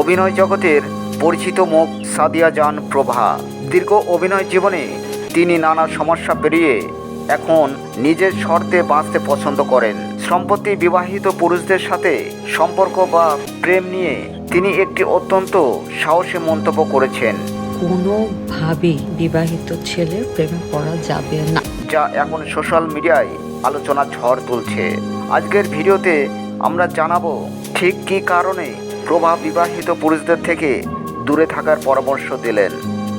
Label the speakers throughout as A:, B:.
A: অভিনয় জগতের পরিচিত মুখ সাদিয়া জান প্রভা। দীর্ঘ অভিনয় জীবনে তিনি নানা সমস্যা পেরিয়ে এখন নিজের শর্তে বাঁচতে পছন্দ করেন। সম্প্রতি বিবাহিত পুরুষদের সাথে সম্পর্ক বা প্রেম নিয়ে তিনি একটি অত্যন্ত সাহসী মন্তব্য করেছেন।
B: কোনোভাবেই বিবাহিত ছেলের প্রেমে পড়া যাবে না,
A: যা এখন সোশ্যাল মিডিয়ায় আলোচনা ঝড় তুলছে। আজকের ভিডিওতে আমরা জানাবো ঠিক কী কারণে প্রভা বিবাহিত পুরুষদের থেকে দূরে থাকার পরামর্শ দিলেন।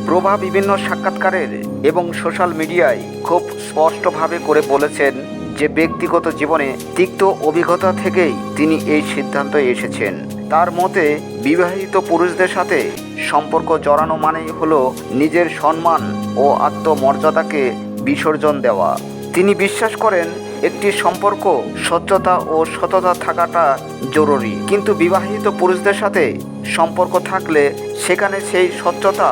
A: প্রভা বিভিন্ন সাক্ষাৎকারের এবং সোশ্যাল মিডিয়ায় খুব স্পষ্টভাবে করে বলেছেন যে ব্যক্তিগত জীবনে তিক্ত অভিজ্ঞতা থেকেই তিনি এই সিদ্ধান্তে এসেছেন। তার মতে বিবাহিত পুরুষদের সাথে সম্পর্ক জড়ানো মানেই হলো নিজের সম্মান ও আত্মমর্যাদাকে বিসর্জন দেওয়া। তিনি বিশ্বাস করেন একটি সম্পর্ক স্বচ্ছতা ও সততা থাকাটা জরুরি, কিন্তু বিবাহিত পুরুষদের সাথে সম্পর্ক থাকলে সেখানে সেই স্বচ্ছতা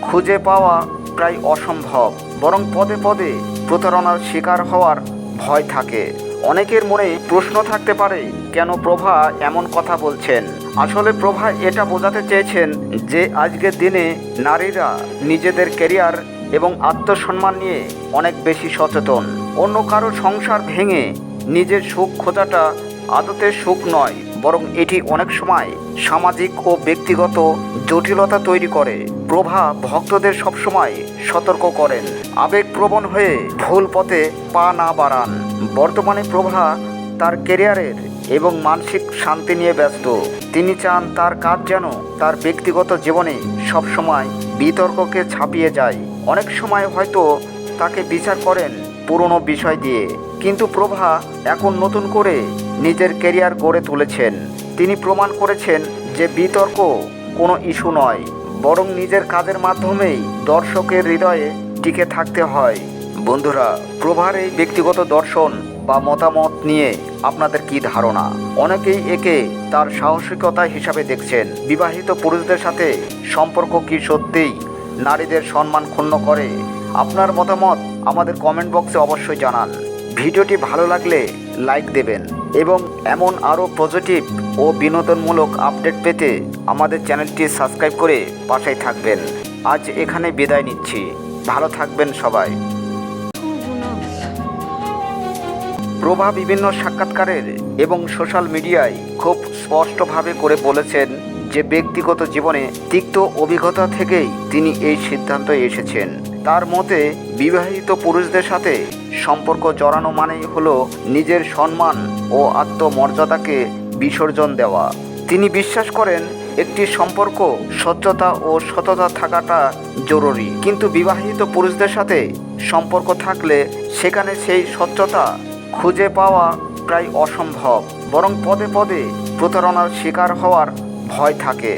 A: খুঁজে পাওয়া প্রায় অসম্ভব, বরং পদে পদে প্রতারণার শিকার হওয়ার ভয় থাকে। অনেকের মনে প্রশ্ন থাকতে পারে, কেন প্রভা এমন কথা বলছেন? আসলে প্রভা এটা বোঝাতে চেয়েছেন যে আজকের দিনে নারীরা নিজেদের ক্যারিয়ার এবং আত্মসম্মান নিয়ে অনেক বেশি সচেতন। অন্য কারো সংসার ভেঙে নিজের সুখ খোঁজাটা আদতে সুখ নয়, বরং এটি অনেক সময় সামাজিক ও ব্যক্তিগত জটিলতা তৈরি করে। প্রভা ভক্তদের সবসময় সতর্ক করেন, আবেগপ্রবণ হয়ে ভুল পথে পা না বাড়ান। বর্তমানে প্রভা তার ক্যারিয়ারের এবং মানসিক শান্তি নিয়ে ব্যস্ত। তিনি চান তার কাজ যেন তার ব্যক্তিগত জীবনে সবসময় বিতর্ককে ছাপিয়ে যায়। অনেক সময় হয়তো তাকে বিচার করেন পুরনো বিষয় দিয়ে, কিন্তু প্রভা এখন নতুন করে নিজের ক্যারিয়ার গড়ে তুলেছেন। তিনি প্রমাণ করেছেন যে বিতর্ক কোনো ইস্যু নয়, বরং নিজের কাজের মাধ্যমেই দর্শকের হৃদয়ে টিকে থাকতে হয়। বন্ধুরা, প্রভার এই ব্যক্তিগত দর্শন বা মতামত নিয়ে আপনাদের কি ধারণা? অনেকেই একে তার সাহসিকতা হিসাবে দেখছেন। বিবাহিত পুরুষদের সাথে সম্পর্ক কি সত্যিই নারীদের সম্মান ক্ষুণ্ণ করে? আপনার মতামত আমাদের কমেন্ট বক্সে অবশ্যই জানান। ভিডিওটি ভালো লাগলে লাইক দেবেন এবং এমন আরও পজিটিভ ও বিনোদনমূলক আপডেট পেতে আমাদের চ্যানেলটি সাবস্ক্রাইব করে পাশেই থাকবেন। আজ এখানে বিদায় নিচ্ছি। ভালো থাকবেন সবাই। প্রভা বিভিন্ন সাক্ষাৎকারের এবং সোশ্যাল মিডিয়ায় খুব স্পষ্টভাবে করে বলেছেন যে ব্যক্তিগত জীবনে তিক্ত অভিজ্ঞতা থেকেই তিনি এই সিদ্ধান্তে এসেছেন। তার মতে বিবাহিত পুরুষদের সাথে সম্পর্ক জড়ানো মানেই হলো নিজের সম্মান ও আত্মমর্যাদাকে বিসর্জন দেওয়া। তিনি বিশ্বাস করেন একটি সম্পর্ক স্বচ্ছতা ও সততা থাকাটা জরুরি, কিন্তু বিবাহিত পুরুষদের সাথে সম্পর্ক থাকলে সেখানে সেই স্বচ্ছতা খুঁজে পাওয়া প্রায় অসম্ভব, বরং পদে পদে প্রতারণার শিকার হওয়ার ভয় থাকে।